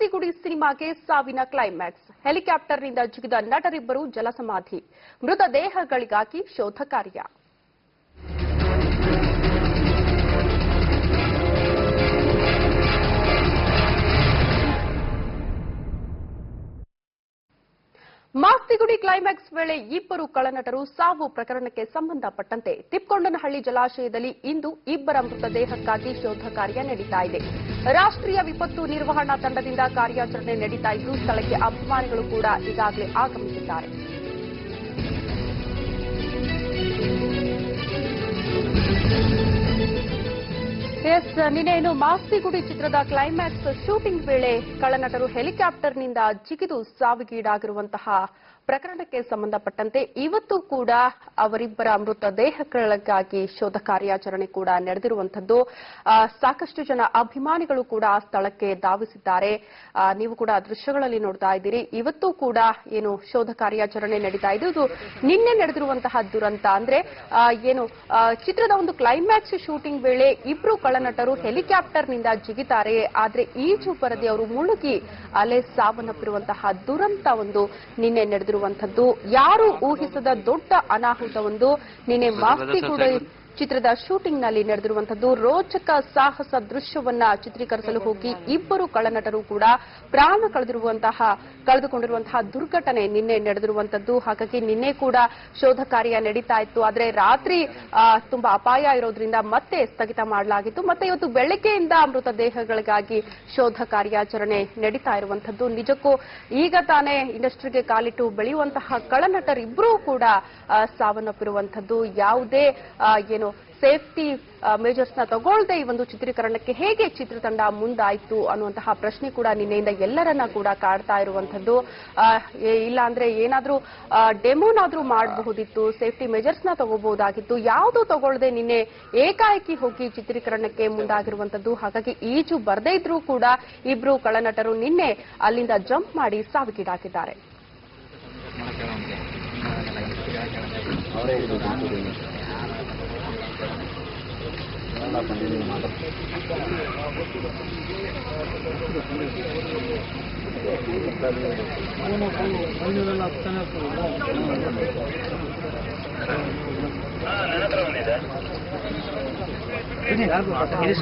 ಮಾಸ್ತಿಗುಡಿ ಸಿನಿಮಾಗೆ ಸಾವಿನ ಕ್ಲೈಮ್ಯಾಕ್ಸ್. ಹೆಲಿಕಾಪ್ಟರ್ನಿಂದ ಜಿಗಿದ ನಟರಿಬ್ಬರು ಜಲಸಮಾಧಿ. ಮೃತದೇಹಗಳಿಗಾಗಿ ಶೋಧ ಕಾರ್ಯ. ಮಾಸ್ತಿಗುಡಿ ಕ್ಲೈಮ್ಯಾಕ್ಸ್ ವೇಳೆ ಇಬ್ಬರು ಕಳ್ಳನಟರು ಸಾವು ಪ್ರಕರಣಕ್ಕೆ ಸಂಬಂಧಪಟ್ಟಂತೆ ತಿಪ್ಪಕೊಂಡನಹಳ್ಳಿ ಜಲಾಶಯದಲ್ಲಿ ಇಂದು ಇಬ್ಬರ ಮೃತದೇಹಕ್ಕಾಗಿ ಶೋಧ ಕಾರ್ಯ ನಡೀತಾ ಇದೆ. ರಾಷ್ಟ್ರೀಯ ವಿಪತ್ತು ನಿರ್ವಹಣಾ ತಂಡದಿಂದ ಕಾರ್ಯಾಚರಣೆ ನಡೀತಾ ಇದ್ದು ಸ್ಥಳಕ್ಕೆ ಅಭಿಮಾನಿಗಳು ಕೂಡ ಈಗಾಗಲೇ ಆಗಮಿಸಿದ್ದಾರೆ. ನಿನ್ನೆ ಮಾಸ್ತಿಗುಡಿ ಚಿತ್ರದ ಕ್ಲೈಮ್ಯಾಕ್ಸ್ ಶೂಟಿಂಗ್ ವೇಳೆ ಕಳ್ಳನಟರು ಹೆಲಿಕಾಪ್ಟರ್ನಿಂದ ಜಿಗಿದು ಸಾವಿಗೀಡಾಗಿರುವಂತಹ ಪ್ರಕರಣಕ್ಕೆ ಸಂಬಂಧಪಟ್ಟಂತೆ ಇವತ್ತು ಕೂಡ ಅವರಿಬ್ಬರ ಮೃತದೇಹಗಳಿಗಾಗಿ ಶೋಧ ಕಾರ್ಯಾಚರಣೆ ಕೂಡ ನಡೆದಿರುವಂತದ್ದು. ಸಾಕಷ್ಟು ಜನ ಅಭಿಮಾನಿಗಳು ಕೂಡ ಸ್ಥಳಕ್ಕೆ ಧಾವಿಸಿದ್ದಾರೆ. ನೀವು ಕೂಡ ದೃಶ್ಯಗಳಲ್ಲಿ ನೋಡ್ತಾ ಇದ್ದೀರಿ. ಇವತ್ತು ಕೂಡ ಏನು ಶೋಧ ಕಾರ್ಯಾಚರಣೆ ನಡೀತಾ ಇದೆ. ಇದು ನಿನ್ನೆ ನಡೆದಿರುವಂತಹ ದುರಂತ. ಅಂದ್ರೆ ಏನು ಚಿತ್ರದ ಒಂದು ಕ್ಲೈಮ್ಯಾಕ್ಸ್ ಶೂಟಿಂಗ್ ವೇಳೆ ಇಬ್ರು ಕಳ್ಳನಟರು ಹೆಲಿಕಾಪ್ಟರ್ನಿಂದ ಜಿಗಿತಾರೆ. ಆದ್ರೆ ಈಜು ಬರದೆ ಅವರು ಮುಳುಗಿ ಅಲೆ ಸಾವನ್ನಪ್ಪಿರುವಂತಹ ದುರಂತ ಒಂದು ನಿನ್ನೆ ನಡೆದಿರುವಂತದ್ದು. ಯಾರು ಊಹಿಸದ ದೊಡ್ಡ ಅನಾಹುತವೊಂದು ನಿನ್ನೆ ಮಾಸ್ತಿಗುಡಿ ಚಿತ್ರದ ಶೂಟಿಂಗ್ ನಲ್ಲಿ ನಡೆದಿರುವಂತದ್ದು. ರೋಚಕ ಸಾಹಸ ದೃಶ್ಯವನ್ನ ಚಿತ್ರೀಕರಿಸಲು ಹೋಗಿ ಇಬ್ಬರು ಕಳ್ಳನಟರು ಕೂಡ ಪ್ರಾಣ ಕಳೆದುಕೊಂಡಿರುವಂತಹ ದುರ್ಘಟನೆ ನಿನ್ನೆ ನಡೆದಿರುವಂತದ್ದು. ಹಾಗಾಗಿ ನಿನ್ನೆ ಕೂಡ ಶೋಧ ಕಾರ್ಯ ನಡೀತಾ ಇತ್ತು. ಆದ್ರೆ ರಾತ್ರಿ ತುಂಬಾ ಅಪಾಯ ಇರೋದ್ರಿಂದ ಮತ್ತೆ ಸ್ಥಗಿತ ಮಾಡಲಾಗಿತ್ತು. ಮತ್ತೆ ಇವತ್ತು ಬೆಳಗ್ಗೆಯಿಂದ ಮೃತದೇಹಗಳಿಗಾಗಿ ಶೋಧ ಕಾರ್ಯಾಚರಣೆ ನಡೀತಾ ಇರುವಂತದ್ದು. ನಿಜಕ್ಕೂ ಈಗ ತಾನೇ ಇಂಡಸ್ಟ್ರಿಗೆ ಕಾಲಿಟ್ಟು ಬೆಳೆಯುವಂತಹ ಕಳ್ಳನಟರಿಬ್ಬರೂ ಕೂಡ ಸಾವನ್ನಪ್ಪಿರುವಂತದ್ದು. ಯಾವುದೇ ಏನು ಸೇಫ್ಟಿ ಮೇಜರ್ಸ್ ನ ತಗೊಳ್ಳದೆ ಈ ಒಂದು ಚಿತ್ರೀಕರಣಕ್ಕೆ ಹೇಗೆ ಚಿತ್ರತಂಡ ಮುಂದಾಯಿತು ಅನ್ನುವಂತಹ ಪ್ರಶ್ನೆ ಕೂಡ ನಿನ್ನೆಯಿಂದ ಎಲ್ಲರನ್ನ ಕೂಡ ಕಾಡ್ತಾ ಇರುವಂತದ್ದು. ಇಲ್ಲ ಅಂದ್ರೆ ಏನಾದ್ರೂ ಡೆಮೋನಾದ್ರೂ ಮಾಡಬಹುದಿತ್ತು, ಸೇಫ್ಟಿ ಮೇಜರ್ಸ್ ನ ತಗೋಬಹುದಾಗಿತ್ತು. ಯಾವುದು ತಗೊಳ್ಳದೆ ನಿನ್ನೆ ಏಕಾಏಕಿ ಹೋಗಿ ಚಿತ್ರೀಕರಣಕ್ಕೆ ಮುಂದಾಗಿರುವಂತದ್ದು. ಹಾಗಾಗಿ ಈಜು ಬರದೇ ಇದ್ರೂ ಕೂಡ ಇಬ್ರು ಕಳ್ಳನಟರು ನಿನ್ನೆ ಅಲ್ಲಿಂದ ಜಂಪ್ ಮಾಡಿ ಸಾವಿಗೀಡಾಗಿದ್ದಾರೆ.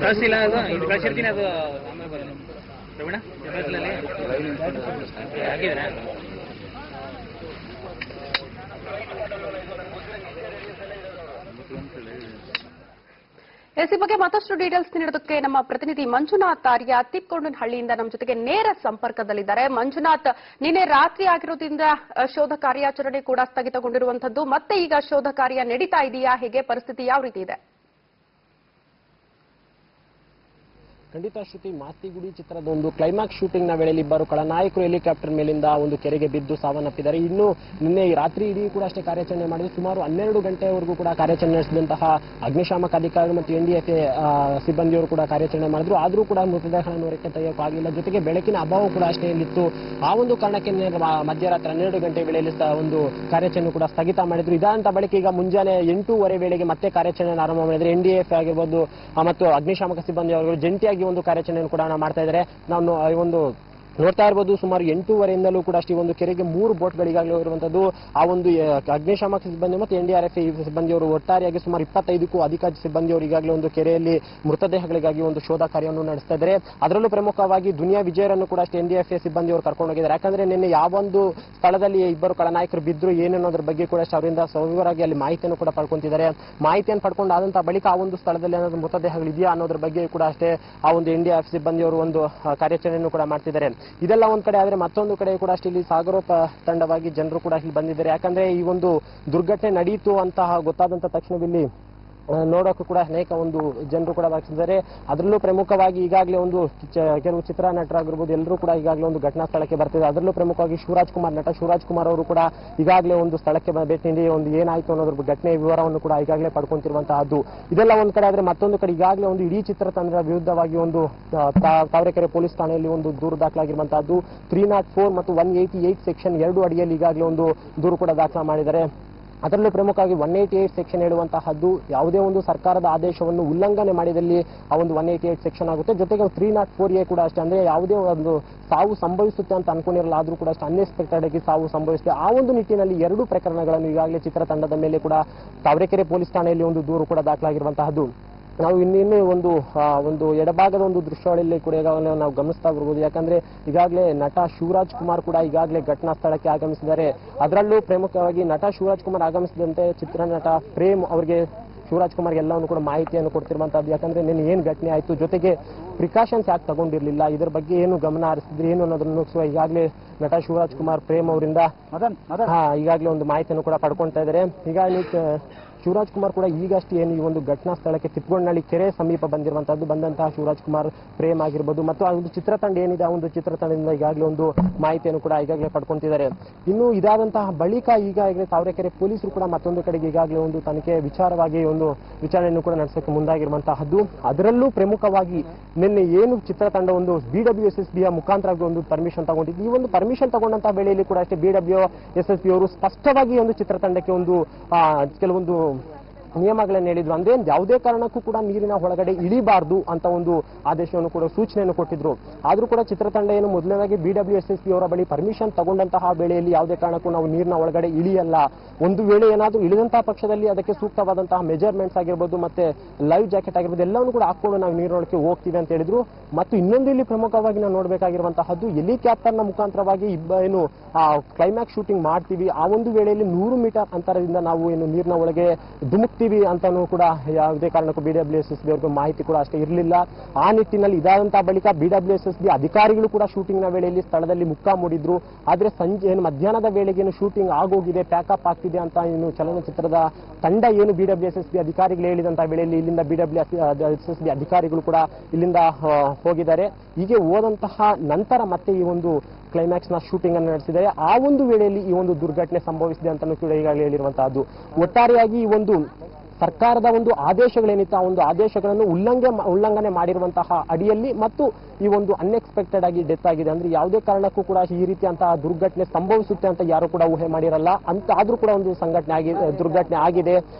ಕಳಿಸಿಲ್ಲ, ಅದು ಇದು ಕಳಿಸಿರ್ತೀನಿ. ಅದು ಪ್ರವೀಣ ಹಾಕಿದ್ರೆ ಈ ಬಗ್ಗೆ ಮತ್ತಷ್ಟು ಡೀಟೇಲ್ಸ್ ನೀಡೋದಕ್ಕೆ ನಮ್ಮ ಪ್ರತಿನಿಧಿ ಮಂಜುನಾಥ್ ಆರ್ಯ ತಿಪ್ಪಕೊಂಡನಹಳ್ಳಿಯಿಂದ ನಮ್ಮ ಜೊತೆಗೆ ನೇರ ಸಂಪರ್ಕದಲ್ಲಿದ್ದಾರೆ. ಮಂಜುನಾಥ್, ನಿನ್ನೆ ರಾತ್ರಿ ಆಗಿರೋದ್ರಿಂದ ಶೋಧ ಕಾರ್ಯಾಚರಣೆ ಕೂಡ ಸ್ಥಗಿತಗೊಂಡಿರುವಂತದ್ದು. ಮತ್ತೆ ಈಗ ಶೋಧ ಕಾರ್ಯ ನಡೀತಾ ಇದೆಯಾ? ಹೇಗೆ ಪರಿಸ್ಥಿತಿ ಯಾವ ರೀತಿ ಇದೆ? ಖಂಡಿತ ಶ್ರುತಿ, ಮಾಸ್ತಿಗುಡಿ ಚಿತ್ರದ ಒಂದು ಕ್ಲೈಮ್ಯಾಕ್ಸ್ ಶೂಟಿಂಗ್ ನ ವೇಳೆಯಲ್ಲಿ ಇಬ್ಬರು ಖಳನಾಯಕರು ಹೆಲಿಕಾಪ್ಟರ್ ಮೇಲಿಂದ ಒಂದು ಕೆರೆಗೆ ಬಿದ್ದು ಸಾವನ್ನಪ್ಪಿದ್ದಾರೆ. ಇನ್ನು ನಿನ್ನೆ ರಾತ್ರಿ ಇಡೀ ಕೂಡ ಅಷ್ಟೇ ಕಾರ್ಯಾಚರಣೆ ಮಾಡಿದ್ದು. ಸುಮಾರು 12 ಗಂಟೆವರೆಗೂ ಕೂಡ ಕಾರ್ಯಾಚರಣೆ ನಡೆಸಿದಂತಹ ಅಗ್ನಿಶಾಮಕ ಅಧಿಕಾರಿಗಳು ಮತ್ತು NDFA ಸಿಬ್ಬಂದಿಯವರು ಕೂಡ ಕಾರ್ಯಾಚರಣೆ ಮಾಡಿದ್ರು. ಆದರೂ ಕೂಡ ಮೃತದೇಹಗಳನ್ನು ಹೊರಕ್ಕೆ ತೆಗೆಯೋಕ್ಕಾಗಲಿಲ್ಲ. ಜೊತೆಗೆ ಬೆಳಕಿನ ಅಭಾವ ಕೂಡ ಅಷ್ಟೇ ಇಲ್ಲಿತ್ತು. ಆ ಒಂದು ಕಾರಣಕ್ಕೆ ಮಧ್ಯರಾತ್ರಿ 12 ಗಂಟೆ ವೇಳೆಯಲ್ಲಿ ಒಂದು ಕಾರ್ಯಾಚರಣೆ ಕೂಡ ಸ್ಥಗಿತ ಮಾಡಿದ್ರು. ಇದಾದಂತ ಬಳಿಕ ಈಗ ಮುಂಜಾನೆ 8:15 ವೇಳೆಗೆ ಮತ್ತೆ ಕಾರ್ಯಾಚರಣೆ ಆರಂಭ ಮಾಡಿದ್ರೆ NDFA ಆಗಿರ್ಬೋದು ಮತ್ತು ಅಗ್ನಿಶಾಮಕ ಸಿಬ್ಬಂದಿ ಅವರು ಜಂಟಿಯಾಗಿ ಒಂದು ಕಾರ್ಯಾಚರಣೆಯನ್ನು ಕೂಡ ಮಾಡ್ತಾ ಇದ್ದಾರೆ. ನಾವು ಒಂದು ನೋಡ್ತಾ ಇರಬಹುದು. ಸುಮಾರು 8:30ಯಿಂದಲೂ ಕೂಡ ಅಷ್ಟೇ ಒಂದು ಕೆರೆಗೆ 3 ಬೋಟ್ಗಳಿಗಾಗಲೇ ಇರುವಂತದ್ದು. ಆ ಒಂದು ಅಗ್ನಿಶಾಮಕ ಸಿಬ್ಬಂದಿ ಮತ್ತು NDRF ಸಿಬ್ಬಂದಿಯವರು ಒಟ್ಟಾರೆಯಾಗಿ ಸುಮಾರು 25ಕ್ಕೂ ಅಧಿಕ ಸಿಬ್ಬಂದಿಯವರು ಈಗಾಗಲೇ ಒಂದು ಕೆರೆಯಲ್ಲಿ ಮೃತದೇಹಗಳಿಗಾಗಿ ಒಂದು ಶೋಧ ಕಾರ್ಯವನ್ನು ನಡೆಸ್ತಾ ಇದ್ದಾರೆ. ಅದರಲ್ಲೂ ಪ್ರಮುಖವಾಗಿ ದುನಿಯಾ ವಿಜಯರನ್ನು ಕೂಡ ಅಷ್ಟೇ NDFA ಸಿಬ್ಬಂದಿಯವರು ಕರ್ಕೊಂಡು ಹೋಗಿದ್ದಾರೆ. ಯಾಕಂದ್ರೆ ನಿನ್ನೆ ಯಾವೊಂದು ಸ್ಥಳದಲ್ಲಿ ಇಬ್ಬರು ಖಳನಾಯಕರು ಬಿದ್ರು ಏನನ್ನೋದ್ರ ಬಗ್ಗೆ ಕೂಡ ಅವರಿಂದ ಸವಿವರವಾಗಿ ಅಲ್ಲಿ ಮಾಹಿತಿಯನ್ನು ಕೂಡ ಪಡ್ಕೊಂತಿದ್ದಾರೆ. ಮಾಹಿತಿಯನ್ನು ಪಡ್ಕೊಂಡಾದಂತಹ ಬಳಿಕ ಆ ಒಂದು ಸ್ಥಳದಲ್ಲಿ ಏನಾದರೂ ಮೃತದೇಹಗಳು ಇದೆಯಾ ಅನ್ನೋದ್ರ ಬಗ್ಗೆ ಕೂಡ ಅಷ್ಟೇ ಆ ಒಂದು NDRF ಸಿಬ್ಬಂದಿಯವರು ಒಂದು ಕಾರ್ಯಾಚರಣೆಯನ್ನು ಕೂಡ ಮಾಡ್ತಿದ್ದಾರೆ. ಇದೆಲ್ಲ ಒಂದ್ ಕಡೆ ಆದ್ರೆ ಮತ್ತೊಂದು ಕಡೆ ಕೂಡ ಅಷ್ಟೇ ಇಲ್ಲಿ ಸಾಗರೋಪ ತಂಡವಾಗಿ ಜನರು ಕೂಡ ಇಲ್ಲಿ ಬಂದಿದ್ದಾರೆ. ಯಾಕಂದ್ರೆ ಈ ಒಂದು ದುರ್ಘಟನೆ ನಡೆಯಿತು ಅಂತ ಗೊತ್ತಾದಂತ ತಕ್ಷಣದಲ್ಲಿ ನೋಡೋಕ್ಕೂ ಕೂಡ ಅನೇಕ ಒಂದು ಜನರು ಕೂಡ ಭಾಗಿಸಿದ್ದಾರೆ. ಅದರಲ್ಲೂ ಪ್ರಮುಖವಾಗಿ ಈಗಾಗಲೇ ಒಂದು ಕೆಲವು ಚಿತ್ರ ನಟರಾಗಿರ್ಬೋದು ಎಲ್ಲರೂ ಕೂಡ ಈಗಾಗಲೇ ಒಂದು ಘಟನಾ ಸ್ಥಳಕ್ಕೆ ಬರ್ತಿದೆ. ಅದರಲ್ಲೂ ಪ್ರಮುಖವಾಗಿ ನಟ ಶಿವರಾಜ್ ಕುಮಾರ್ ಅವರು ಕೂಡ ಈಗಾಗಲೇ ಒಂದು ಸ್ಥಳಕ್ಕೆ ಭೇಟಿ ನೀಡಿ ಒಂದು ಏನಾಯ್ತು ಅನ್ನೋದ್ರ ಘಟನೆ ವಿವರವನ್ನು ಕೂಡ ಈಗಾಗಲೇ ಪಡ್ಕೊಂತಿರುವಂತಹದ್ದು. ಇದೆಲ್ಲ ಒಂದ್ ಕಡೆ ಆದ್ರೆ ಮತ್ತೊಂದು ಕಡೆ ಈಗಾಗಲೇ ಒಂದು ಇಡೀ ಚಿತ್ರತಂಡದ ವಿರುದ್ಧವಾಗಿ ಒಂದು ತಾವರೆಕೆರೆ ಪೊಲೀಸ್ ಠಾಣೆಯಲ್ಲಿ ಒಂದು ದೂರು ದಾಖಲಾಗಿರುವಂತಹದ್ದು. 304 ಮತ್ತು 188 ಸೆಕ್ಷನ್ 2 ಅಡಿಯಲ್ಲಿ ಈಗಾಗಲೇ ಒಂದು ದೂರು ಕೂಡ ದಾಖಲಾ ಮಾಡಿದ್ದಾರೆ. ಅದರಲ್ಲೂ ಪ್ರಮುಖವಾಗಿ 188 ಸೆಕ್ಷನ್ ಹೇಳುವಂತಹದ್ದು ಯಾವುದೇ ಒಂದು ಸರ್ಕಾರದ ಆದೇಶವನ್ನು ಉಲ್ಲಂಘನೆ ಮಾಡಿದಲ್ಲಿ ಆ ಒಂದು 188 ಸೆಕ್ಷನ್ ಆಗುತ್ತೆ. ಜೊತೆಗೆ 304A ಕೂಡ ಅಷ್ಟೇ, ಅಂದ್ರೆ ಯಾವುದೇ ಒಂದು ಸಾವು ಸಂಭವಿಸುತ್ತೆ ಅಂತ ಅನ್ಕೊಂಡಿರಲ್ಲ, ಆದ್ರೂ ಕೂಡ ಅಷ್ಟೇ ಅನ್ಎಕ್ಸ್ಪೆಕ್ಟೆಡ್ ಆಗಿ ಸಾವು ಸಂಭವಿಸುತ್ತೆ. ಆ ಒಂದು ನಿಟ್ಟಿನಲ್ಲಿ 2 ಪ್ರಕರಣಗಳನ್ನು ಈಗಾಗಲೇ ಚಿತ್ರತಂಡದ ಮೇಲೆ ಕೂಡ ತಾವರೆಕೆರೆ ಪೊಲೀಸ್ ಠಾಣೆಯಲ್ಲಿ ಒಂದು ದೂರು ಕೂಡ ದಾಖಲಾಗಿರುವಂತಹದ್ದು. ನಾವು ಇನ್ನೂ ಒಂದು ಎಡಭಾಗದ ಒಂದು ದೃಶ್ಯಾವಳಿಯಲ್ಲಿ ಕೂಡ ಈಗಾಗಲೇ ನಾವು ಗಮನಿಸ್ತಾ ಬರ್ಬೋದು. ಯಾಕಂದ್ರೆ ಈಗಾಗಲೇ ನಟ ಶಿವರಾಜ್ ಕುಮಾರ್ ಕೂಡ ಈಗಾಗಲೇ ಘಟನಾ ಸ್ಥಳಕ್ಕೆ ಆಗಮಿಸಿದ್ದಾರೆ. ಅದರಲ್ಲೂ ಪ್ರಮುಖವಾಗಿ ನಟ ಶಿವರಾಜ್ ಕುಮಾರ್ ಆಗಮಿಸಿದಂತೆ ಚಿತ್ರನಟ ಪ್ರೇಮ್ ಅವರಿಗೆ ಶಿವರಾಜ್ ಕುಮಾರ್ ಎಲ್ಲವನ್ನು ಕೂಡ ಮಾಹಿತಿಯನ್ನು ಕೊಡ್ತಿರುವಂತದ್ದು. ಯಾಕಂದ್ರೆ ನಿನ್ನೆ ಏನು ಘಟನೆ ಆಯಿತು, ಜೊತೆಗೆ ಪ್ರಿಕಾಷನ್ಸ್ ಯಾಕೆ ತಗೊಂಡಿರಲಿಲ್ಲ, ಇದರ ಬಗ್ಗೆ ಏನು ಗಮನ ಹರಿಸಿದ್ರಿ ಏನು ಅನ್ನೋದನ್ನು ಈಗಾಗಲೇ ನಟ ಶಿವರಾಜ್ ಕುಮಾರ್ ಪ್ರೇಮ್ ಅವರಿಂದ ಈಗಾಗಲೇ ಒಂದು ಮಾಹಿತಿಯನ್ನು ಕೂಡ ಪಡ್ಕೊಳ್ತಾ ಇದ್ದಾರೆ. ಹೀಗಾಗಿ ಶಿವರಾಜ್ ಕುಮಾರ್ ಕೂಡ ಈಗಷ್ಟೇ ಏನು ಈ ಒಂದು ಘಟನಾ ಸ್ಥಳಕ್ಕೆ ತಿಪ್ಪಗೊಂಡನಹಳ್ಳಿ ಕೆರೆ ಸಮೀಪ ಬಂದಂತಹ ಶಿವರಾಜ್ ಕುಮಾರ್ ಪ್ರೇಮ್ ಆಗಿರ್ಬೋದು ಮತ್ತು ಆ ಒಂದು ಚಿತ್ರತಂಡ ಏನಿದೆ ಆ ಒಂದು ಚಿತ್ರತಂಡದಿಂದ ಈಗಾಗಲೇ ಒಂದು ಮಾಹಿತಿಯನ್ನು ಕೂಡ ಈಗಾಗಲೇ ಪಡ್ಕೊಂತಿದ್ದಾರೆ. ಇನ್ನು ಇದಾದಂತಹ ಬಳಿಕ ಈಗಾಗಲೇ ತಾವರೆಕೆರೆ ಪೊಲೀಸರು ಕೂಡ ಮತ್ತೊಂದು ಕಡೆಗೆ ಈಗಾಗಲೇ ಒಂದು ತನಿಖೆ ವಿಚಾರವಾಗಿ ಒಂದು ವಿಚಾರಣೆಯನ್ನು ಕೂಡ ನಡೆಸೋಕೆ ಮುಂದಾಗಿರುವಂತಹದ್ದು. ಅದರಲ್ಲೂ ಪ್ರಮುಖವಾಗಿ ನಿನ್ನೆ ಏನು ಚಿತ್ರತಂಡ ಒಂದು BWSSB ಮುಖಾಂತರ ಒಂದು ಪರ್ಮಿಷನ್ ತಗೊಂಡಿದ್ದು, ಈ ಒಂದು ಪರ್ಮಿಷನ್ ತಗೊಂಡಂತಹ ವೇಳೆಯಲ್ಲಿ ಕೂಡ ಅಷ್ಟೇ BWSSB ಅವರು ಸ್ಪಷ್ಟವಾಗಿ ಒಂದು ಚಿತ್ರತಂಡಕ್ಕೆ ಒಂದು ಕೆಲವೊಂದು ನಿಯಮಗಳನ್ನು ಹೇಳಿದ್ರು. ಅಂದ್ರೆ ಯಾವುದೇ ಕಾರಣಕ್ಕೂ ಕೂಡ ನೀರಿನ ಒಳಗಡೆ ಇಳಿಬಾರ್ದು ಅಂತ ಒಂದು ಆದೇಶವನ್ನು ಕೂಡ ಸೂಚನೆಯನ್ನು ಕೊಟ್ಟಿದ್ರು. ಆದ್ರೂ ಕೂಡ ಚಿತ್ರತಂಡ ಏನು ಮೊದಲನೇದಾಗಿ BWSSB ಅವರ ಬಳಿ ಪರ್ಮಿಷನ್ ತಗೊಂಡಂತಹ ವೇಳೆಯಲ್ಲಿ ಯಾವುದೇ ಕಾರಣಕ್ಕೂ ನಾವು ನೀರಿನ ಒಳಗಡೆ ಇಳಿಯಲ್ಲ, ಒಂದು ವೇಳೆ ಏನಾದರೂ ಇಳಿದಂತಹ ಪಕ್ಷದಲ್ಲಿ ಅದಕ್ಕೆ ಸೂಕ್ತವಾದಂತಹ ಮೆಜರ್ಮೆಂಟ್ಸ್ ಆಗಿರ್ಬೋದು ಮತ್ತೆ ಲೈವ್ ಜಾಕೆಟ್ ಆಗಿರ್ಬೋದು ಎಲ್ಲವನ್ನು ಕೂಡ ಹಾಕೊಂಡು ನಾವು ನೀರಿನೊಳಗೆ ಹೋಗ್ತೀವಿ ಅಂತ ಹೇಳಿದ್ರು. ಮತ್ತು ಇನ್ನೊಂದು ಇಲ್ಲಿ ಪ್ರಮುಖವಾಗಿ ನಾವು ನೋಡಬೇಕಾಗಿರುವಂತಹದ್ದು ಹೆಲಿಕಾಪ್ಟರ್ನ ಮುಖಾಂತರವಾಗಿ ಏನು ಕ್ಲೈಮ್ಯಾಕ್ಸ್ ಶೂಟಿಂಗ್ ಮಾಡ್ತೀವಿ, ಆ ಒಂದು ವೇಳೆಯಲ್ಲಿ 100 ಮೀಟರ್ ಅಂತರದಿಂದ ನಾವು ಏನು ನೀರಿನ ಒಳಗೆ ಧುಮುಕ್ತೀವಿ ಅಂತಾನೂ ಕೂಡ ಯಾವುದೇ ಕಾರಣಕ್ಕೂ BWSSB ಅವರಿಗೆ ಮಾಹಿತಿ ಕೂಡ ಅಷ್ಟೇ ಇರಲಿಲ್ಲ. ಆ ನಿಟ್ಟಿನಲ್ಲಿ ಇದಾದಂತಹ ಬಳಿಕ BWSSB ಅಧಿಕಾರಿಗಳು ಕೂಡ ಶೂಟಿಂಗ್ ನ ವೇಳೆಯಲ್ಲಿ ಸ್ಥಳದಲ್ಲಿ ಮುಕ್ಕಾ ಮೂಡಿದ್ರು. ಆದ್ರೆ ಸಂಜೆ ಏನು ಮಧ್ಯಾಹ್ನದ ವೇಳೆಗೆ ಏನು ಶೂಟಿಂಗ್ ಆಗೋಗಿದೆ, ಪ್ಯಾಕಪ್ ಆಗ್ತಿದೆ ಅಂತ ಏನು ಚಲನಚಿತ್ರದ ತಂಡ ಏನು BWSSB ಅಧಿಕಾರಿಗಳು ಹೇಳಿದಂತಹ ವೇಳೆಯಲ್ಲಿ ಇಲ್ಲಿಂದ BWSSB ಅಧಿಕಾರಿಗಳು ಕೂಡ ಇಲ್ಲಿಂದ ಹೋಗಿದ್ದಾರೆ. ಹೀಗೆ ಹೋದಂತಹ ನಂತರ ಮತ್ತೆ ಈ ಒಂದು ಕ್ಲೈಮ್ಯಾಕ್ಸ್ ನ ಶೂಟಿಂಗ್ ಅನ್ನು ನಡೆಸಿದ್ದಾರೆ. ಆ ಒಂದು ವೇಳೆಯಲ್ಲಿ ಈ ಒಂದು ದುರ್ಘಟನೆ ಸಂಭವಿಸಿದೆ ಅಂತಾನೂ ಕೂಡ ಈಗಾಗಲೇ ಹೇಳಿರುವಂತಹದ್ದು. ಒಟ್ಟಾರೆಯಾಗಿ ಈ ಒಂದು ಸರ್ಕಾರದ ಒಂದು ಆದೇಶಗಳೇನಿತ್ತು ಆ ಒಂದು ಆದೇಶಗಳನ್ನು ಉಲ್ಲಂಘನೆ ಮಾಡಿರುವಂತಹ ಅಡಿಯಲ್ಲಿ ಮತ್ತು ಈ ಒಂದು ಅನ್ಎಕ್ಸ್ಪೆಕ್ಟೆಡ್ ಆಗಿ ಡೆತ್ ಆಗಿದೆ. ಅಂದ್ರೆ ಯಾವುದೇ ಕಾರಣಕ್ಕೂ ಕೂಡ ಈ ರೀತಿಯಂತಹ ದುರ್ಘಟನೆ ಸಂಭವಿಸುತ್ತೆ ಅಂತ ಯಾರು ಕೂಡ ಊಹೆ ಮಾಡಿರಲ್ಲ ಅಂತ, ಆದ್ರೂ ಕೂಡ ಒಂದು ದುರ್ಘಟನೆ ಆಗಿದೆ.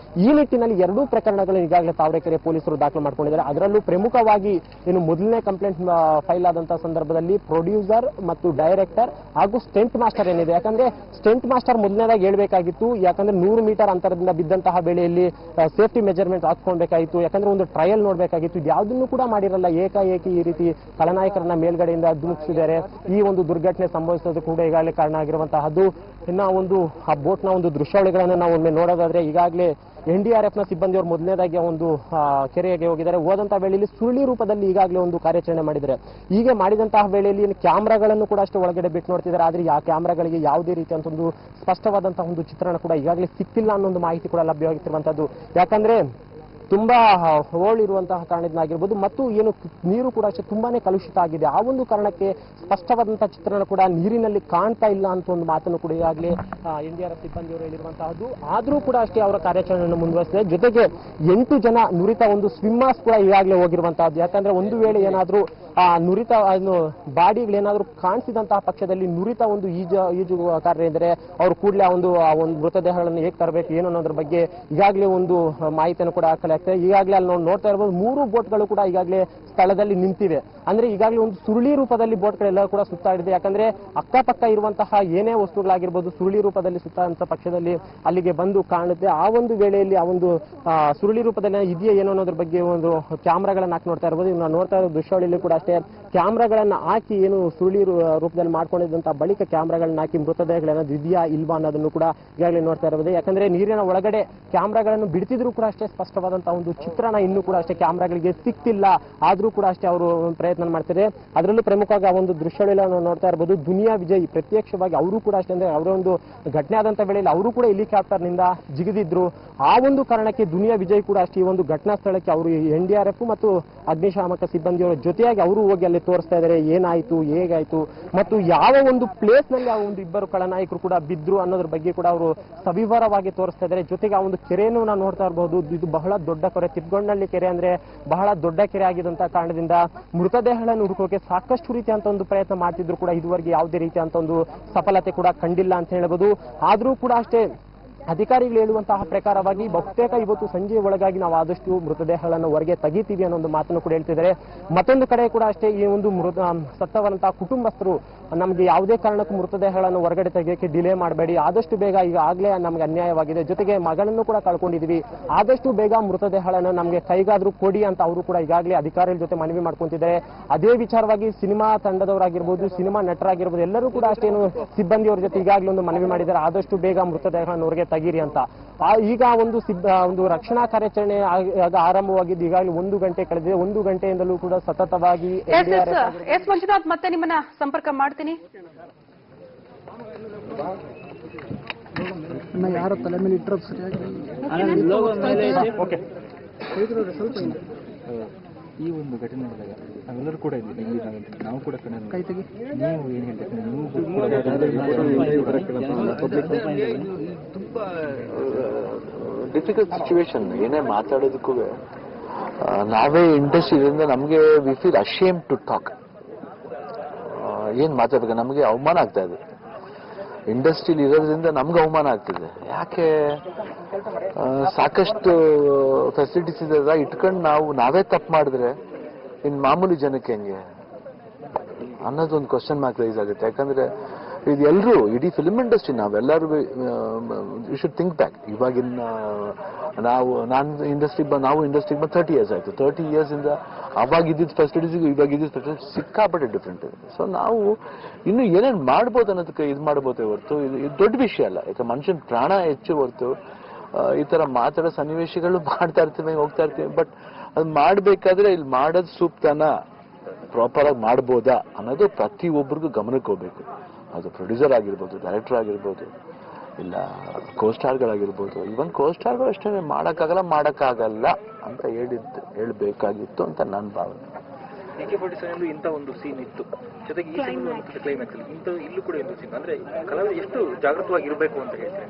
ಈ ನಿಟ್ಟಿನಲ್ಲಿ 2 ಪ್ರಕರಣಗಳನ್ನು ಈಗಾಗಲೇ ತಾವರೆಕೆರೆ ಪೊಲೀಸರು ದಾಖಲು ಮಾಡ್ಕೊಂಡಿದ್ದಾರೆ. ಅದರಲ್ಲೂ ಪ್ರಮುಖವಾಗಿ ಏನು ಮೊದಲನೇ ಕಂಪ್ಲೇಂಟ್ ಫೈಲ್ ಆದಂತಹ ಸಂದರ್ಭದಲ್ಲಿ ಪ್ರೊಡ್ಯೂಸರ್ ಮತ್ತು ಡೈರೆಕ್ಟರ್ ಹಾಗೂ ಸ್ಟೆಂಟ್ ಮಾಸ್ಟರ್ ಏನಿದೆ, ಯಾಕಂದ್ರೆ ಸ್ಟೆಂಟ್ ಮಾಸ್ಟರ್ ಮೊದಲನೇದಾಗಿ ಹೇಳ್ಬೇಕಾಗಿತ್ತು, ಯಾಕಂದ್ರೆ 100 ಮೀಟರ್ ಅಂತರದಿಂದ ಬಿದ್ದಂತಹ ವೇಳೆಯಲ್ಲಿ ಸೇಫ್ಟಿ ಮೆಜರ್ಮೆಂಟ್ ಹಾಕೊಳ್ಬೇಕಾಗಿತ್ತು, ಯಾಕಂದ್ರೆ ಒಂದು ಟ್ರಯಲ್ ನೋಡ್ಬೇಕಾಗಿತ್ತು. ಇದ್ಯಾವುದನ್ನು ಕೂಡ ಮಾಡಿರಲ್ಲ, ಏಕಾಏಕಿ ಈ ರೀತಿ ಖಳನಾಯಕರನ್ನ ಮೇಲ್ಗಡೆಯಿಂದ ಧುಮುಕಿಸಿದ್ದಾರೆ. ಈ ಒಂದು ದುರ್ಘಟನೆ ಸಂಭವಿಸೋದು ಕೂಡ ಈಗಾಗಲೇ ಕಾರಣ ಆಗಿರುವಂತಹದ್ದು. ಇನ್ನ ಒಂದು ಆ ಬೋಟ್ ನ ಒಂದು ದೃಶ್ಯಾವಳಿಗಳನ್ನ ನಾವು ಒಮ್ಮೆ ನೋಡೋದಾದ್ರೆ ಈಗಾಗಲೇ NDRF ನ ಸಿಬ್ಬಂದಿಯವರು ಮೊದಲನೇದಾಗಿ ಒಂದು ಕೆರೆಗೆ ಹೋಗಿದ್ದಾರೆ. ಹೋದಂತಹ ವೇಳೆಯಲ್ಲಿ ಸುರುಳಿ ರೂಪದಲ್ಲಿ ಈಗಾಗಲೇ ಒಂದು ಕಾರ್ಯಾಚರಣೆ ಮಾಡಿದ್ದಾರೆ. ಹೀಗೆ ಮಾಡಿದಂತಹ ವೇಳೆಯಲ್ಲಿ ಕ್ಯಾಮ್ರಾಗಳನ್ನು ಕೂಡ ಅಷ್ಟೇ ಒಳಗಡೆ ಬಿಟ್ಟು ನೋಡ್ತಿದ್ದಾರೆ. ಆದ್ರೆ ಆ ಕ್ಯಾಮ್ರಾಗಳಿಗೆ ಯಾವುದೇ ರೀತಿಯಂತ ಒಂದು ಸ್ಪಷ್ಟವಾದಂತಹ ಒಂದು ಚಿತ್ರಣ ಕೂಡ ಈಗಾಗಲೇ ಸಿಕ್ಕಿಲ್ಲ ಅನ್ನೋ ಒಂದು ಮಾಹಿತಿ ಕೂಡ ಲಭ್ಯವಾಗಿರುವಂತದ್ದು. ಯಾಕಂದ್ರೆ ತುಂಬಾ ಹೋಳಿರುವಂತಹ ಕಾರಣದಿಂದಾಗಿರ್ಬೋದು ಮತ್ತು ಏನು ನೀರು ಕೂಡ ಅಷ್ಟೇ ತುಂಬಾನೇ ಕಲುಷಿತ ಆಗಿದೆ. ಆ ಒಂದು ಕಾರಣಕ್ಕೆ ಸ್ಪಷ್ಟವಾದಂತಹ ಚಿತ್ರಣ ಕೂಡ ನೀರಿನಲ್ಲಿ ಕಾಣ್ತಾ ಇಲ್ಲ ಅಂತ ಒಂದು ಮಾತನ್ನು ಕೂಡ ಈಗಾಗಲೇ NDRF ಸಿಬ್ಬಂದಿಯವರು ಹೇಳಿರುವಂತಹದ್ದು. ಆದ್ರೂ ಕೂಡ ಅಷ್ಟೇ ಅವರ ಕಾರ್ಯಾಚರಣೆಯನ್ನು ಮುಂದುವರಿಸಿದೆ. ಜೊತೆಗೆ 8 ಜನ ನುರಿತ ಒಂದು ಸ್ವಿಮ್ಮರ್ಸ್ ಕೂಡ ಈಗಾಗಲೇ ಹೋಗಿರುವಂತಹದ್ದು. ಯಾಕಂದ್ರೆ ಒಂದು ವೇಳೆ ಏನಾದ್ರೂ ಆ ನುರಿತ ಬಾಡಿಗಳೇನಾದ್ರೂ ಕಾಣಿಸಿದಂತಹ ಪಕ್ಷದಲ್ಲಿ ನುರಿತ ಒಂದು ಈಜುಗಾರರಿದ್ದರೆ ಅವರು ಕೂಡಲೇ ಆ ಒಂದು ಮೃತದೇಹಗಳನ್ನು ಹೇಗೆ ತರಬೇಕು ಏನು ಅನ್ನೋದ್ರ ಬಗ್ಗೆ ಈಗಾಗಲೇ ಒಂದು ಮಾಹಿತಿಯನ್ನು ಕೂಡ ಹಾಕಲಾಗ್ತದೆ. ಈಗಾಗಲೇ ಅಲ್ಲಿ ನೋಡ್ತಾ ಇರಬಹುದು 3 ಬೋಟ್ಗಳು ಕೂಡ ಈಗಾಗಲೇ ಸ್ಥಳದಲ್ಲಿ ನಿಂತಿವೆ. ಅಂದ್ರೆ ಈಗಾಗಲೇ ಒಂದು ಸುರುಳಿ ರೂಪದಲ್ಲಿ ಬೋಟ್ಗಳೆಲ್ಲ ಕೂಡ ಸುತ್ತಾಡಿದೆ. ಯಾಕಂದ್ರೆ ಅಕ್ಕಪಕ್ಕ ಇರುವಂತಹ ಏನೇ ವಸ್ತುಗಳಾಗಿರ್ಬೋದು ಸುರುಳಿ ರೂಪದಲ್ಲಿ ಸುತ್ತಾದಂತಹ ಪಕ್ಷದಲ್ಲಿ ಅಲ್ಲಿಗೆ ಬಂದು ಕಾಣುತ್ತೆ. ಆ ಒಂದು ವೇಳೆಯಲ್ಲಿ ಆ ಒಂದು ಸುರುಳಿ ರೂಪದಲ್ಲಿ ಇದೆಯಾ ಏನೋ ಅನ್ನೋದ್ರ ಬಗ್ಗೆ ಒಂದು ಕ್ಯಾಮ್ರಾಗಳನ್ನ ಹಾಕಿ ನೋಡ್ತಾ ಇರ್ಬೋದು. ನಾವು ನೋಡ್ತಾ ಇರೋ ದೃಶ್ಯಾವಳಿಯಲ್ಲಿ ಕೂಡ ಅಷ್ಟೇ ಕ್ಯಾಮ್ರಾಗಳನ್ನ ಹಾಕಿ ಏನು ಸುರುಳಿ ರೂಪದಲ್ಲಿ ಮಾಡ್ಕೊಂಡಿದ್ದಂತಹ ಬಳಿಕ ಕ್ಯಾಮ್ರಾಗಳನ್ನ ಹಾಕಿ ಮೃತದೇಹಗಳೇನಾದ್ರು ಇದೆಯಾ ಇಲ್ವಾ ಅನ್ನೋದನ್ನು ಕೂಡ ಈಗಾಗಲೇ ನೋಡ್ತಾ ಇರಬಹುದು. ಯಾಕಂದ್ರೆ ನೀರಿನ ಒಳಗಡೆ ಕ್ಯಾಮ್ರಾಗಳನ್ನು ಬಿಡ್ತಿದ್ರು ಕೂಡ ಅಷ್ಟೇ ಸ್ಪಷ್ಟವಾದಂತಹ ಒಂದು ಚಿತ್ರಣ ಇನ್ನೂ ಕೂಡ ಅಷ್ಟೇ ಕ್ಯಾಮ್ರಾಗಳಿಗೆ ಸಿಕ್ತಿಲ್ಲ. ಆದ್ರೂ ಕೂಡ ಅಷ್ಟೇ ಅವರು ಪ್ರಯತ್ನ ಮಾಡ್ತಾರೆ. ಅದರಲ್ಲೂ ಪ್ರಮುಖವಾಗಿ ಆ ಒಂದು ದೃಶ್ಯಗಳಲ್ಲಿ ನಾವು ನೋಡ್ತಾ ಇರಬಹುದು ದುನಿಯಾ ವಿಜಯ್ ಪ್ರತ್ಯಕ್ಷವಾಗಿ ಅವರು ಕೂಡ ಅಷ್ಟೇ, ಅಂದ್ರೆ ಅವರ ಒಂದು ಘಟನೆ ಆದಂತಹ ವೇಳೆಯಲ್ಲಿ ಅವರು ಕೂಡ ಹೆಲಿಕಾಪ್ಟರ್ ನಿಂದ ಜಿಗಿದಿದ್ರು. ಆ ಒಂದು ಕಾರಣಕ್ಕೆ ದುನಿಯಾ ವಿಜಯ್ ಕೂಡ ಅಷ್ಟೇ ಈ ಒಂದು ಘಟನಾ ಸ್ಥಳಕ್ಕೆ ಅವರು NDRF ಮತ್ತು ಅಗ್ನಿಶಾಮಕ ಸಿಬ್ಬಂದಿಯವರ ಜೊತೆಯಾಗಿ ಅವರು ಹೋಗಿ ಅಲ್ಲಿ ತೋರಿಸ್ತಾ ಇದ್ದಾರೆ ಏನಾಯ್ತು ಹೇಗಾಯ್ತು ಮತ್ತು ಯಾವ ಒಂದು ಪ್ಲೇಸ್ ನಲ್ಲಿ ಆ ಒಂದು ಇಬ್ಬರು ಖಳನಾಯಕರು ಕೂಡ ಬಿದ್ರು ಅನ್ನೋದ್ರ ಬಗ್ಗೆ ಕೂಡ ಅವರು ಸವಿವರವಾಗಿ ತೋರಿಸ್ತಾ ಇದ್ದಾರೆ. ಜೊತೆಗೆ ಆ ಒಂದು ಕೆರೆಯನ್ನು ನಾವು ನೋಡ್ತಾ ಇರಬಹುದು. ಇದು ಬಹಳ ದೊಡ್ಡ ಕೆರೆ, ತಿಪ್ಪಗೊಂಡನಹಳ್ಳಿ ಕೆರೆ ಅಂದ್ರೆ ಬಹಳ ದೊಡ್ಡ ಕೆರೆ ಆಗಿದಂತಹ ಕಾರಣದಿಂದ ಮೃತದೇಹಗಳನ್ನು ಹುಡುಕೋಕೆ ಸಾಕಷ್ಟು ರೀತಿಯಂತ ಒಂದು ಪ್ರಯತ್ನ ಮಾಡ್ತಿದ್ರು ಕೂಡ ಇದುವರೆಗೆ ಯಾವುದೇ ರೀತಿಯಂತ ಒಂದು ಸಫಲತೆ ಕೂಡ ಕಂಡಿಲ್ಲ ಅಂತ ಹೇಳ್ಬೋದು. ಆದ್ರೂ ಕೂಡ ಅಷ್ಟೇ ಅಧಿಕಾರಿಗಳು ಹೇಳುವಂತಹ ಪ್ರಕಾರವಾಗಿ ಬಹುತೇಕ ಇವತ್ತು ಸಂಜೆ ಒಳಗಾಗಿ ನಾವು ಆದಷ್ಟು ಮೃತದೇಹಗಳನ್ನು ಹೊರಗೆ ತೆಗಿತೀವಿ ಅನ್ನೋ ಒಂದು ಮಾತನ್ನು ಕೂಡ ಹೇಳ್ತಿದ್ದಾರೆ. ಮತ್ತೊಂದು ಕಡೆ ಕೂಡ ಅಷ್ಟೇ ಈ ಒಂದು ಸತ್ತವರಂತಹ ಕುಟುಂಬಸ್ಥರು ನಮಗೆ ಯಾವುದೇ ಕಾರಣಕ್ಕೂ ಮೃತದೇಹಗಳನ್ನು ಹೊರಗಡೆ ತೆಗೆಯೋಕೆ ಡಿಲೇ ಮಾಡಬೇಡಿ, ಆದಷ್ಟು ಬೇಗ ಈಗಾಗಲೇ ನಮಗೆ ಅನ್ಯಾಯವಾಗಿದೆ, ಜೊತೆಗೆ ಮಗಳನ್ನು ಕೂಡ ಕಳ್ಕೊಂಡಿದ್ದೀವಿ, ಆದಷ್ಟು ಬೇಗ ಮೃತದೇಹಗಳನ್ನು ನಮಗೆ ಕೈಗಾದ್ರೂ ಕೊಡಿ ಅಂತ ಅವರು ಕೂಡ ಈಗಾಗಲೇ ಅಧಿಕಾರಿಗಳ ಜೊತೆ ಮನವಿ ಮಾಡ್ಕೊಂತಿದ್ದಾರೆ. ಅದೇ ವಿಚಾರವಾಗಿ ಸಿನಿಮಾ ತಂಡದವರಾಗಿರ್ಬೋದು, ಸಿನಿಮಾ ನಟರಾಗಿರ್ಬೋದು, ಎಲ್ಲರೂ ಕೂಡ ಅಷ್ಟೇನು ಸಿಬ್ಬಂದಿಯವರ ಜೊತೆ ಈಗಾಗಲೇ ಒಂದು ಮನವಿ ಮಾಡಿದ್ದಾರೆ, ಆದಷ್ಟು ಬೇಗ ಮೃತದೇಹಗಳನ್ನು ಹೊರಗೆ ತೆಗೀರಿ ಅಂತ. ಈಗ ಒಂದು ರಕ್ಷಣಾ ಕಾರ್ಯಾಚರಣೆ ಆರಂಭವಾಗಿದ್ದು ಈಗಾಗಲೇ 1 ಗಂಟೆ ಕಳೆದಿದೆ. 1 ಗಂಟೆಯಿಂದಲೂ ಕೂಡ ಸತತವಾಗಿ ಎಸ್ ಮಂಜುನಾಥ್ ಮತ್ತೆ ನಿಮ್ಮನ್ನ ಸಂಪರ್ಕ ಮಾಡ್ತೀನಿ. ಯಾರು ತಲೆ ಮೇಲೆ ಇಟ್ಟರು ಸರಿಯಾಗಿ ಈ ಒಂದು ಘಟನೆ ನಡೆದಾಗ ನಾವೆಲ್ಲರೂ ಕೂಡ ಇದ್ದೀವಿ, ನಾವು ಕೂಡ ಕೈ ತೆಗಿ. ನೀವು ಏನು ಹೇಳ್ತೀವಿ? ತುಂಬಾ ಡಿಫಿಕಲ್ಟ್ ಸಿಚುವೇಶನ್. ಏನೇ ಮಾತಾಡೋದಕ್ಕೂ ನಾವೇ ಇಂಡಸ್ಟ್ರಿಯಿಂದ ನಮಗೆ we feel ashamed to talk. ಏನ್ ಮಾತಾಡ್ಬೇಕು, ನಮಗೆ ಅವಮಾನ ಆಗ್ತಾ ಇದೆ. ಇಂಡಸ್ಟ್ರಿಲಿ ಇರೋದ್ರಿಂದ ನಮ್ಗೆ ಅವಮಾನ ಆಗ್ತಿದೆ. ಯಾಕೆ? ಸಾಕಷ್ಟು ಫೆಸಿಲಿಟೀಸ್ ಇದೆ ಇಟ್ಕೊಂಡು ನಾವೇ ತಪ್ಪು ಮಾಡಿದ್ರೆ ಇನ್ನು ಮಾಮೂಲಿ ಜನಕ್ಕೆ ಹೆಂಗೆ ಅನ್ನೋದೊಂದು ಕ್ವಶನ್ ಮಾರ್ಕ್ ರೈಸ್ ಆಗುತ್ತೆ. ಯಾಕಂದ್ರೆ ಇದು ಎಲ್ಲರೂ, ಇಡೀ ಫಿಲ್ಮ್ ಇಂಡಸ್ಟ್ರಿ ನಾವೆಲ್ಲರೂ ಯು ಶುಡ್ ಥಿಂಕ್ ಬ್ಯಾಕ್. ಇವಾಗಿನ ನಾವು ಇಂಡಸ್ಟ್ರಿಗೆ ಬಂದು 30 years ಆಯಿತು. 30 years ಇಂದ ಅವಾಗ ಇದ್ದಿದ್ದ ಫೆಸಿಲಿಟೀಸ್ಗೂ ಇವಾಗ ಇದ್ದಿದ್ದ ಫೆಸಿಲಿಟೀಸ್ ಸಿಕ್ಕಾಪಟ್ಟೆ ಡಿಫ್ರೆಂಟ್ ಇದೆ. ಸೊ ನಾವು ಇನ್ನು ಏನೇನು ಮಾಡ್ಬೋದು ಅನ್ನೋದಕ್ಕೆ ಇದು ಮಾಡ್ಬೋದೇ ಹೊರತು ಇದು ದೊಡ್ಡ ವಿಷಯ ಅಲ್ಲ. ಯಾಕೆ ಮನುಷ್ಯನ ಪ್ರಾಣ ಹೆಚ್ಚು ಹೊರತು ಈ ಥರ ಮಾತಾಡೋ ಸನ್ನಿವೇಶಗಳು ಮಾಡ್ತಾ ಇರ್ತೀವಿ, ಹೋಗ್ತಾ ಇರ್ತೀವಿ. ಬಟ್ ಅದು ಮಾಡಬೇಕಾದ್ರೆ ಇಲ್ಲಿ ಮಾಡೋದು ಸೂಕ್ತನ ಪ್ರಾಪರ್ ಆಗಿ ಮಾಡ್ಬೋದಾ ಅನ್ನೋದು ಪ್ರತಿಯೊಬ್ಬರಿಗೂ ಗಮನಕ್ಕೆ ಹೋಗ್ಬೇಕು. ಅದು ಪ್ರೊಡ್ಯೂಸರ್ ಆಗಿರ್ಬೋದು, ಡೈರೆಕ್ಟರ್ ಆಗಿರ್ಬೋದು, ಇಲ್ಲ ಕೋಸ್ಟಾರ್ಗಳಾಗಿರ್ಬೋದು. ಇವನ್ ಕೋಸ್ಟಾರ್ಗಳು ಅಷ್ಟೇ ಮಾಡೋಕ್ಕಾಗಲ್ಲ ಅಂತ ಹೇಳಬೇಕಾಗಿತ್ತು ಅಂತ ನನ್ನ ಭಾವನೆ. AK-47 ಇಂಥ ಒಂದು ಸೀನ್ ಇತ್ತು, ಜೊತೆಗೆ ಈ ಸಿನಿಮಾ ಕ್ಲೈಮ್ಯಾಕ್ಸ್ ಇಂಥ ಇಲ್ಲೂ ಕೂಡ ಒಂದು ಸೀನ್. ಅಂದ್ರೆ ಕಲಾವಿದರು ಎಷ್ಟು ಜಾಗೃತವಾಗಿರ್ಬೇಕು ಅಂತ ಹೇಳ್ತಾರೆ.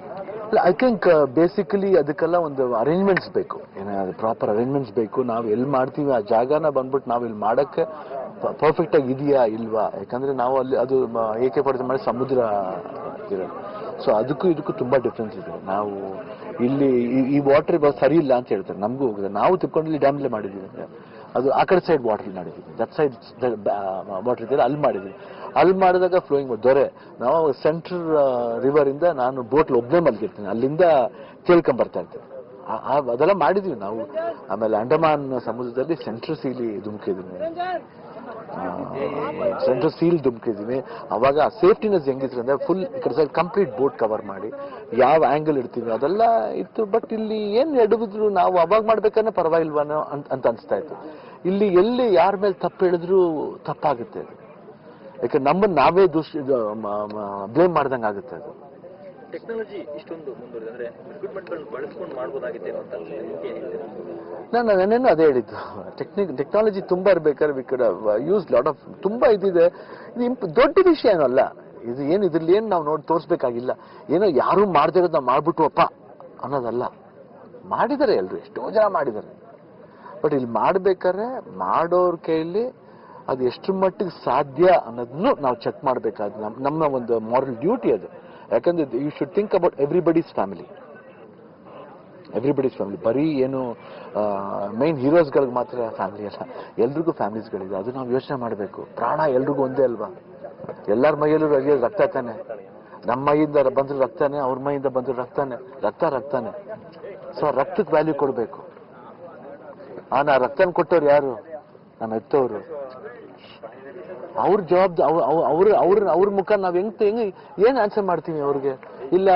ಇಲ್ಲ, ಐ ಥಿಂಕ್ ಬೇಸಿಕಲಿ ಅದಕ್ಕೆಲ್ಲ ಒಂದು ಅರೇಂಜ್ಮೆಂಟ್ಸ್ ಬೇಕು, ಏನಾದ್ರು ಪ್ರಾಪರ್ ಅರೇಂಜ್ಮೆಂಟ್ಸ್ ಬೇಕು. ನಾವು ಎಲ್ಲಿ ಮಾಡ್ತೀವಿ ಆ ಜಾಗನ ಬಂದ್ಬಿಟ್ಟು ನಾವು ಇಲ್ಲಿ ಮಾಡೋಕ್ಕೆ ಪರ್ಫೆಕ್ಟ್ ಆಗಿ ಇದೆಯಾ ಇಲ್ವಾ. ಯಾಕಂದ್ರೆ ನಾವು ಅಲ್ಲಿ ಅದು AK-47 ಮಾಡಿ ಸಮುದ್ರ ಇರೋದು. ಸೊ ಅದಕ್ಕೂ ಇದಕ್ಕೂ ತುಂಬಾ ಡಿಫ್ರೆನ್ಸ್ ಇದೆ. ನಾವು ಇಲ್ಲಿ ಈ ವಾಟರ್ ಸರಿ ಇಲ್ಲ ಅಂತ ಹೇಳ್ತಾರೆ, ನಮಗೂ ಹೋಗಿದೆ. ನಾವು ತಿಳ್ಕೊಂಡು ಇಲ್ಲಿ ಡ್ಯಾಮ್ಲೇ ಮಾಡಿದ್ದೀವಿ ಅಂದ್ರೆ ಅದು ಆ ಕಡೆ ಸೈಡ್ ವಾಟರ್ ಮಾಡಿದ್ದೀವಿ, ದಟ್ ಸೈಡ್ ವಾಟರ್ ಇದೆಯಲ್ಲ ಅಲ್ಲಿ ಮಾಡಿದ್ದೀವಿ. ಅಲ್ಲಿ ಮಾಡಿದಾಗ ಫ್ಲೋಯಿಂಗ್ ದೊರೆ ನಾವು ಸೆಂಟ್ರಲ್ ರಿವರ್ ಇಂದ ನಾನು ಬೋಟ್ಲ್ ಒಬ್ಬನೇ ಮಲ್ಗಿರ್ತೀನಿ, ಅಲ್ಲಿಂದ ಕೇಳ್ಕೊಂಬರ್ತಾ ಇರ್ತೀನಿ. ಅದೆಲ್ಲ ಮಾಡಿದ್ವಿ ನಾವು. ಆಮೇಲೆ ಅಂಡಮಾನ್ ಸಮುದ್ರದಲ್ಲಿ ಸೆಂಟ್ರಲ್ ಸೀಲ್ ಧುಮುಕಿದೀವಿ. ಅವಾಗ ಸೇಫ್ಟಿನೆಸ್ ಹೆಂಗಿದ್ರು ಅಂದ್ರೆ ಫುಲ್ ಈ ಕಡೆ ಸೈಡ್ ಕಂಪ್ಲೀಟ್ ಬೋಟ್ ಕವರ್ ಮಾಡಿ ಯಾವ ಆಂಗಲ್ ಇಡ್ತೀವಿ ಅದೆಲ್ಲ ಇತ್ತು. ಬಟ್ ಇಲ್ಲಿ ಏನ್ ಎಡವಿದ್ರು ನಾವು ಅವಾಗ ಮಾಡ್ಬೇಕನ್ನ ಪರವಾಗಿಲ್ವಾನೋ ಅಂತ ಅನ್ಸ್ತಾ ಇತ್ತು. ಇಲ್ಲಿ ಎಲ್ಲಿ ಯಾರ ಮೇಲೆ ತಪ್ಪು ಹೇಳಿದ್ರು ತಪ್ಪಾಗುತ್ತೆ ಅದು. ಯಾಕೆ ನಮ್ಮನ್ನ ನಾವೇ ಬ್ಲೇಮ್ ಮಾಡ್ದಂಗೆ ಆಗುತ್ತೆ ಅದು. ಟೆಕ್ನಾಲಜಿ ಇಷ್ಟೊಂದು ಮುಂದುವರೆದ ಅಂದ್ರೆ ಎಕ್ವಿಪ್ಮೆಂಟ್ಗಳನ್ನು ಬಳಸ್ಕೊಂಡು ಮಾಡ್ಬೋದಾಗಿದೆ ಅಂತ ನಾನು ನೆನ್ನೆನೂ ಅದೇ ಹೇಳಿದ್ದು. ಟೆಕ್ನಾಲಜಿ ತುಂಬಾ ಇರ್ಬೇಕಾದ್ರೆ we could use lot of ತುಂಬಾ ಇದಿದೆ. ಇದು ದೊಡ್ಡ ವಿಷಯ ಏನೂ ಅಲ್ಲ. ಇದು ಏನು ಇದ್ರಲ್ಲಿ ಏನು ನಾವು ನೋಡಿ ತೋರಿಸ್ಬೇಕಾಗಿಲ್ಲ. ಏನೋ ಯಾರು ಮಾಡದೇ ಇರೋದು ನಾವು ಮಾಡ್ಬಿಟ್ವಪ್ಪ ಅನ್ನೋದಲ್ಲ. ಮಾಡಿದ್ದಾರೆ ಎಲ್ರು, ಎಷ್ಟೋ ಜನ ಮಾಡಿದ್ದಾರೆ. ಬಟ್ ಇಲ್ಲಿ ಮಾಡ್ಬೇಕಾದ್ರೆ ಮಾಡೋರ್ ಕೈಯಲ್ಲಿ ಅದು ಎಷ್ಟು ಮಟ್ಟಿಗೆ ಸಾಧ್ಯ ಅನ್ನೋದನ್ನು ನಾವು ಚೆಕ್ ಮಾಡ್ಬೇಕಾದ ನಮ್ಮ ಒಂದು ಮಾರಲ್ ಡ್ಯೂಟಿ ಅದು. ಯಾಕಂದ್ರೆ you should think about everybody's family. ಬರೀ ಏನು ಮೈನ್ ಹೀರೋಸ್ಗಳಿಗೆ ಮಾತ್ರ ಫ್ಯಾಮಿಲಿ ಅಲ್ಲ, ಎಲ್ರಿಗೂ ಫ್ಯಾಮಿಲೀಸ್ಗಳಿದೆ. ಅದು ನಾವು ಯೋಚನೆ ಮಾಡಬೇಕು. ಪ್ರಾಣ ಎಲ್ರಿಗೂ ಒಂದೇ ಅಲ್ವಾ? ಎಲ್ಲರ ಮೈಯಲ್ಲೂ ರಕ್ತ ತಾನೆ. ನಮ್ಮ ಮೈಯಿಂದ ಬಂದ್ರು ರಕ್ತಾನೆ, ಅವ್ರ ಮೈಯಿಂದ ಬಂದ್ರು ರಕ್ತಾನೆ. ರಕ್ತಾನೆ. ಸೊ ರಕ್ತಕ್ಕೆ ವ್ಯಾಲ್ಯೂ ಕೊಡಬೇಕು. ನಾ ರಕ್ತನ ಕೊಟ್ಟವ್ರು ಯಾರು? ನಮ್ಮ ಹೆತ್ತವರು. ಅವ್ರ ಜವಾಬ್ದಾರಿ ಅವ್ರ ಮುಖ ನಾವ್ ಹೆಂಗ್ ಏನ್ ಆನ್ಸರ್ ಮಾಡ್ತೀವಿ ಅವ್ರಿಗೆ? ಇಲ್ಲ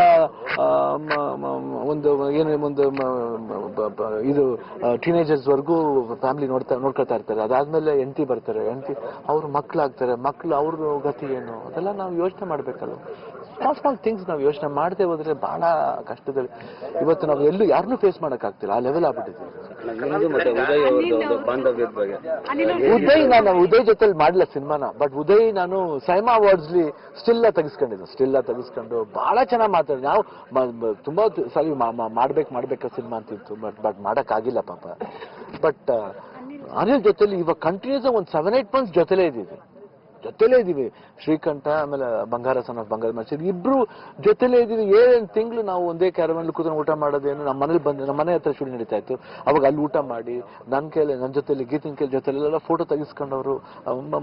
ಒಂದು ಇದು ಟೀನೇಜರ್ಸ್ ವರ್ಗೂ ಫ್ಯಾಮಿಲಿ ನೋಡ್ಕೊಳ್ತಾ ಇರ್ತಾರೆ. ಅದಾದ್ಮೇಲೆ ಹೆಂಡತಿ ಬರ್ತಾರೆ, ಅವ್ರ ಮಕ್ಳಾಗ್ತಾರೆ, ಅವ್ರ ಗತಿ ಏನು? ಅದೆಲ್ಲ ನಾವು ಯೋಚನೆ ಮಾಡ್ಬೇಕಲ್ಲ. ಸ್ಮಾಲ್ ಥಿಂಗ್ಸ್ ನಾವು ಯೋಚನೆ ಮಾಡದೆ ಹೋದ್ರೆ ಬಹಳ ಕಷ್ಟದಲ್ಲಿ ಇವತ್ತು ನಾವು ಎಲ್ಲೂ ಯಾರನ್ನೂ ಫೇಸ್ ಮಾಡಕ್ಕಾಗ್ತಿಲ್ಲ. ಆ ಲೆವೆಲ್ ಆಗ್ಬಿಟ್ಟಿದೆ. ಉದಯ್ ಜೊತೆಲಿ ಮಾಡಿಲ್ಲ ಸಿನಿಮಾನ. ಬಟ್ ಉದಯ್ ನಾನು ಸೈಮಾ ಅವಾರ್ಡ್ಸ್ಲಿ ಸ್ಟಿಲ್ಲ ತೆಗೆಸ್ಕೊಂಡು ಬಹಳ ಚೆನ್ನಾಗಿ ಮಾತಾಡಿದ್ವಿ. ನಾವು ತುಂಬಾ ಸರಿ ಮಾಡ್ಬೇಕು ಸಿನಿಮಾ ಅಂತಿತ್ತು. ಬಟ್ ಮಾಡಕ್ಕಾಗಿಲ್ಲ ಪಾಪ. ಬಟ್ ಅನಿಲ್ ಜೊತೆಲಿ ಇವಾಗ ಕಂಟಿನ್ಯೂಸ್ ಒಂದು 7-8 months ಜೊತೆಲೇ ಇದ್ದೀವಿ. ಜೊತೆಲೇ ಇದೀವಿ. ಶ್ರೀಕಂಠ ಆಮೇಲೆ ಬಂಗಾರ ಸನ್ ಆಫ್ ಬಂಗಾರ ಮಸೀದ್ ಇಬ್ರು ಜೊತೆಲೇ ಇದೀವಿ. 7 ತಿಂಗಳು ನಾವು ಒಂದೇ ಕ್ಯಾರವನ್ ಕೂತ್ಕೊಂಡು ಊಟ ಮಾಡೋದೇನು. ನಮ್ಮ ಮನೇಲಿ ಬಂದು ನಮ್ಮ ಮನೆ ಹತ್ರ ಶೂಟಿಂಗ್ ನಡೀತಾ ಇತ್ತು. ಅವಾಗ ಅಲ್ಲಿ ಊಟ ಮಾಡಿ ನನ್ನ ಜೊತೆಲಿ ಗೀತಿನ ಕೇಳಿ ಜೊತೆಲೆಲ್ಲ ಫೋಟೋ ತೆಗೆಸ್ಕೊಂಡವರು.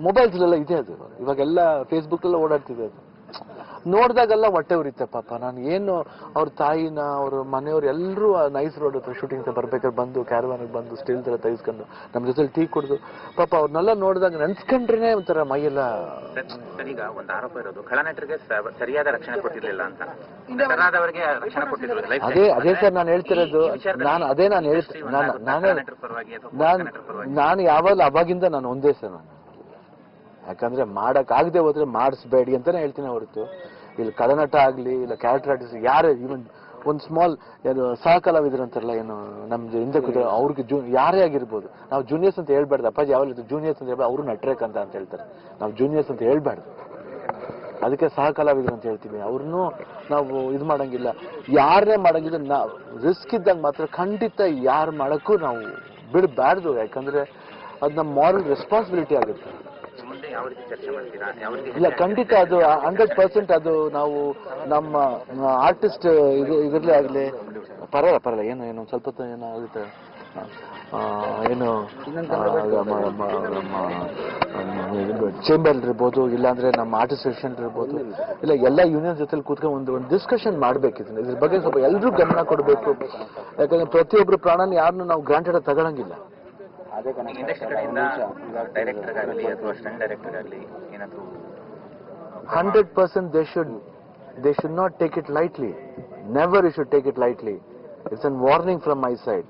ಮೊಬೈಲ್ಸ್ಲೆಲ್ಲ ಇದೆ ಅದು. ಇವಾಗೆಲ್ಲ ಫೇಸ್ಬುಕ್ ಎಲ್ಲ ಓಡಾಡ್ತಿದೆ ಅದು. ನೋಡಿದಾಗೆಲ್ಲ ಹೊಟ್ಟೆ ಉರಿತೆ ಪಾಪ. ನಾನು ಏನು ಅವ್ರ ತಾಯಿನ ಅವ್ರ ಮನೆಯವ್ರು ಎಲ್ಲರೂ ನೈಸ್ ರೋಡ್ ಹತ್ರ ಶೂಟಿಂಗ್ ಬರ್ಬೇಕಾದ್ರೆ ಬಂದು ಕ್ಯಾರವಾನ್ಗೆ ಬಂದು ಸ್ಟಿಲ್ ತರ ತೆಗೆಸ್ಕೊಂಡು ನಮ್ಮ ಜೊತೆಲಿ ಟೀ ಕುಡಿದು ಪಾಪ ಅವ್ರನ್ನೆಲ್ಲ ನೋಡಿದಾಗ ನೆನ್ಸ್ಕೊಂಡ್ರೆ ಒಂಥರ ಮೈಯೆಲ್ಲ. ಈಗ ಒಂದು ಆರೋಪ ಇರೋದು ಖಳನಟರಿಗೆ ಸರಿಯಾದ ರಕ್ಷಣೆ ಕೊಟ್ಟಿರ್ಲಿಲ್ಲ ಅಂತ. ನಟರಾದವರಿಗೆ ರಕ್ಷಣೆ ಕೊಟ್ಟಿದ್ರು. ಅದೇ ಸರ್ ನಾನು ಹೇಳ್ತಿರೋದು. ನಾನು ಯಾವಾಗಲೂ ಅವಾಗಿಂದ ನಾನು ಒಂದೇ ಸರ್. ನಾನು ಯಾಕಂದ್ರೆ ಮಾಡಕ್ ಆಗದೆ ಹೋದ್ರೆ ಮಾಡಿಸ್ಬೇಡಿ ಅಂತಾನೆ ಹೇಳ್ತೀನಿ ಹೊರತು ಇಲ್ಲಿ ಕಳನಟ ಆಗ್ಲಿ ಇಲ್ಲ ಕ್ಯಾರೆಕ್ಟರ್ ಆರ್ಟಿಸ್ಟ್ ಯಾರೇ ಇವನ್ ಒಂದು ಸ್ಮಾಲ್ ಏನು ಸಹ ಕಲಾವಿದ್ರು ಅಂತಾರಲ್ಲ ಏನು ನಮ್ದು ಹಿಂದೆ ಕೂತ ಅವ್ರಿಗೆ ಯಾರೇ ಆಗಿರ್ಬೋದು. ನಾವು ಜೂನಿಯರ್ಸ್ ಅಂತ ಹೇಳ್ಬಾರ್ದು. ಅಪ್ಪಾಜಿ ಯಾವಲ್ಲ ಜೂನಿಯರ್ಸ್ ಅಂತ ಹೇಳ್ಬಾರ್ದು. ಅವರು ನಟ್ರೇಕ್ ಅಂತ ಹೇಳ್ತಾರೆ. ನಾವು ಜೂನಿಯರ್ಸ್ ಅಂತ ಹೇಳ್ಬಾರ್ದು. ಅದಕ್ಕೆ ಸಹ ಕಲಾವಿದ್ರು ಅಂತ ಹೇಳ್ತೀವಿ. ಅವ್ರನ್ನೂ ನಾವು ಇದು ಮಾಡಂಗಿಲ್ಲ. ಯಾರನ್ನೇ ಮಾಡಂಗಿಲ್ಲ. ನಾವು ರಿಸ್ಕ್ ಇದ್ದಾಗ ಮಾತ್ರ ಖಂಡಿತ ಯಾರು ಮಾಡಕ್ಕೂ ನಾವು ಬಿಡಬಾರ್ದು. ಯಾಕಂದ್ರೆ ಅದು ನಮ್ಮ ಮಾರಲ್ ರೆಸ್ಪಾನ್ಸಿಬಿಲಿಟಿ ಆಗುತ್ತೆ. ಇಲ್ಲ ಖಂಡಿತ ಅದು 100% ಅದು ನಾವು ನಮ್ಮ ಆರ್ಟಿಸ್ಟ್ ಇದರಲ್ಲೇ ಆಗಲಿ ಪರವಾಗಿಲ್ಲ ಏನು ಸ್ವಲ್ಪ ಏನೋ ಆಗುತ್ತೆ ಏನು ಚೇಂಬರ್ ಇರ್ಬೋದು ಇಲ್ಲಾಂದ್ರೆ ನಮ್ಮ ಆರ್ಟಿಸ್ಟ್ ಸೆಷನ್ ಇರ್ಬೋದು ಇಲ್ಲ ಎಲ್ಲ ಯೂನಿಯನ್ ಜೊತೆ ಕೂತ್ಕೊಂಡು ಒಂದು ಡಿಸ್ಕಷನ್ ಮಾಡ್ಬೇಕಿತ್ತು. ಇದ್ರ ಬಗ್ಗೆ ಸ್ವಲ್ಪ ಎಲ್ಲರೂ ಗಮನ ಕೊಡಬೇಕು. ಯಾಕಂದ್ರೆ ಪ್ರತಿಯೊಬ್ಬರು ಪ್ರಾಣನ ಯಾರನ್ನು ನಾವು ಗ್ರಾಂಟೆಡ್ ಆಗಿ ತಗೊಳಂಗಿಲ್ಲ. 100% they should not take it lightly. Never you should take it lightly. It's a warning from my side.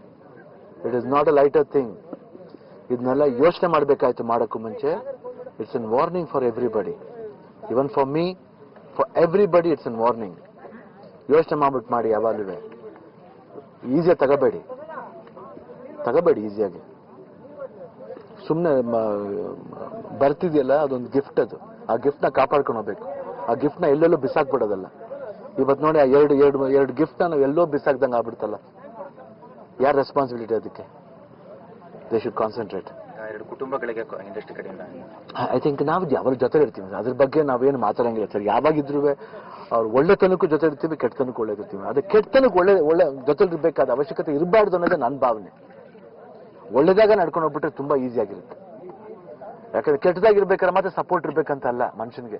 It is not a lighter thing. ಇದನ್ನೆಲ್ಲ ಯೋಚನೆ ಮಾಡಬೇಕಾಯ್ತು ಮಾಡೋಕ್ಕೂ ಮುಂಚೆ. It's a warning for everybody. Even for me, for everybody it's a warning. ಯೋಚನೆ ಮಾಡ್ಬಿಟ್ಟು ಮಾಡಿ. ಯಾವಾಗಲೂ ಈಸಿಯಾಗಿ ತಗೋಬೇಡಿ ಈಸಿಯಾಗಿ. ಸುಮ್ಮನೆ ಬರ್ತಿದೆಯಲ್ಲ ಅದೊಂದು ಗಿಫ್ಟ್. ಅದು ಆ ಗಿಫ್ಟ್ನ ಕಾಪಾಡ್ಕೊಂಡು ಹೋಗ್ಬೇಕು. ಆ ಗಿಫ್ಟ್ನ ಎಲ್ಲೆಲ್ಲೋ ಬಿಸಾಕ್ಬಿಡೋದಲ್ಲ. ಇವತ್ತು ನೋಡಿ ಆ ಎರಡು ಗಿಫ್ಟ್ನ ನಾವು ಎಲ್ಲೋ ಬಿಸಾಕ್ದಂಗೆ ಆಗ್ಬಿಡ್ತಲ್ಲ. ಯಾರ ರೆಸ್ಪಾನ್ಸಿಬಿಲಿಟಿ ಅದಕ್ಕೆ? They should concentrate. ಎರಡು ಕುಟುಂಬಗಳಿಗೆ ಇಂಡಸ್ಟ್ರಿ ಕಡೆಯಿಂದ ಐ ಥಿಂಕ್ ನಾವು ಯಾವಾಗ ಜೊತೆ ಇರ್ತೀವಿ ಅದ್ರ ಬಗ್ಗೆ ನಾವೇನು ಮಾತಾಡಂಗಿಲ್ಲ ಸರ್. ಯಾವಾಗಿದ್ರು ಅವ್ರು ಒಳ್ಳೆತನಕ್ಕೂ ಜೊತೆ ಇರ್ತೀವಿ, ಕೆಟ್ಟತನಕ್ಕೂ ಒಳ್ಳೇದಿರ್ತೀವಿ. ಅದು ಕೆಟ್ಟತನಕ್ಕೆ ಒಳ್ಳೆ ಜೊತೆ ಇರಬೇಕಾದ ಅವಶ್ಯಕತೆ ಇರಬಾರ್ದು ಅನ್ನೋದೇ ನನ್ನ ಭಾವನೆ. ಒಳ್ಳೇದಾಗ ನಡ್ಕೊಂಡು ಹೋಗ್ಬಿಟ್ರೆ ತುಂಬಾ ಈಸಿ ಆಗಿರುತ್ತೆ. ಯಾಕಂದ್ರೆ ಕೆಟ್ಟದಾಗಿರ್ಬೇಕಾದ್ರೆ ಮಾತ್ರ ಸಪೋರ್ಟ್ ಇರ್ಬೇಕಂತ ಅಲ್ಲ ಮನುಷ್ಯನಿಗೆ.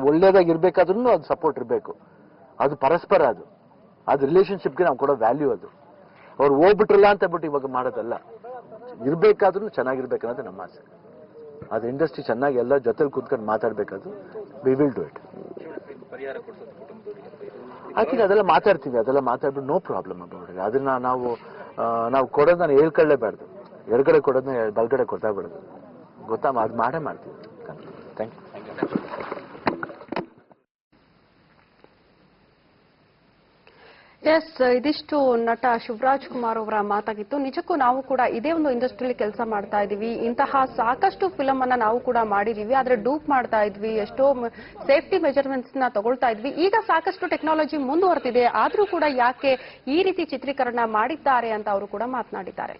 ಒಳ್ಳೇದಾಗಿರ್ಬೇಕಾದ್ರೂ ಅದು ಸಪೋರ್ಟ್ ಇರಬೇಕು. ಅದು ಪರಸ್ಪರ. ಅದು ರಿಲೇಶನ್ಶಿಪ್ಗೆ ನಾವು ಕೊಡೋ ವ್ಯಾಲ್ಯೂ. ಅದು ಅವ್ರು ಹೋಗ್ಬಿಟ್ರಲ್ಲ ಅಂತ ಬಿಟ್ಟು ಇವಾಗ ಮಾಡೋದಲ್ಲ. ಇರ್ಬೇಕಾದ್ರೂ ಚೆನ್ನಾಗಿರ್ಬೇಕನ್ನೋದು ನಮ್ಮ ಆಸೆ. ಅದು ಇಂಡಸ್ಟ್ರಿ ಚೆನ್ನಾಗಿ ಎಲ್ಲ ಜೊತೆಲಿ ಕೂತ್ಕೊಂಡು ಮಾತಾಡ್ಬೇಕಾದ್ರು we will do it. I think ಅದೆಲ್ಲ ಮಾತಾಡ್ತೀವಿ. ಅದೆಲ್ಲ ಮಾತಾಡ್ಬಿಟ್ಟು ನೋ ಪ್ರಾಬ್ಲಮ್ ಅಬೌಟ್. ಅದನ್ನ ನಾವು ಕೊಡೋದು ನಾನು ಹೇಳ್ಕೊಳ್ಳೇಬಾರ್ದು. ಎಡಗಡೆ ಕೊಡೋದನ್ನ ಬಲ್ಗಡೆ ಕೊಟ್ಟಾಗ್ಬಿಡೋದು. ಅದು ಮಾಡೇ ಮಾಡ್ತೀವಿ. Thank you. ಎಸ್, ಇದಿಷ್ಟು ನಟ ಶಿವರಾಜ್ ಕುಮಾರ್ ಅವರ ಮಾತಾಗಿತ್ತು. ನಿಜಕ್ಕೂ ನಾವು ಕೂಡ ಇದೇ ಒಂದು ಇಂಡಸ್ಟ್ರಿಯಲ್ಲಿ ಕೆಲಸ ಮಾಡ್ತಾ ಇದೀವಿ. ಇಂತಹ ಸಾಕಷ್ಟು ಫಿಲಮ್ ಅನ್ನ ನಾವು ಕೂಡ ಮಾಡಿದೀವಿ. ಆದ್ರೆ ಡೂಪ್ ಮಾಡ್ತಾ ಇದ್ವಿ, ಎಷ್ಟೋ ಸೇಫ್ಟಿ ಮೆಜರ್ಮೆಂಟ್ಸ್ ನ ತಗೊಳ್ತಾ ಇದ್ವಿ. ಈಗ ಸಾಕಷ್ಟು ಟೆಕ್ನಾಲಜಿ ಮುಂದುವರೆದಿದೆ. ಆದ್ರೂ ಕೂಡ ಯಾಕೆ ಈ ರೀತಿ ಚಿತ್ರೀಕರಣ ಮಾಡಿದ್ದಾರೆ ಅಂತ ಅವರು ಕೂಡ ಮಾತನಾಡಿದ್ದಾರೆ.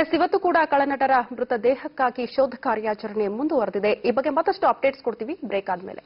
ಎಸ್, ಇವತ್ತು ಕೂಡ ಕಳನಟರ ಮೃತದೇಹಕ್ಕಾಗಿ ಶೋಧ ಕಾರ್ಯಾಚರಣೆ ಮುಂದುವರೆದಿದೆ. ಈ ಬಗ್ಗೆ ಮತ್ತಷ್ಟು ಅಪ್ಡೇಟ್ಸ್ ಕೊಡ್ತೀವಿ ಬ್ರೇಕ್ ಆದ್ಮೇಲೆ.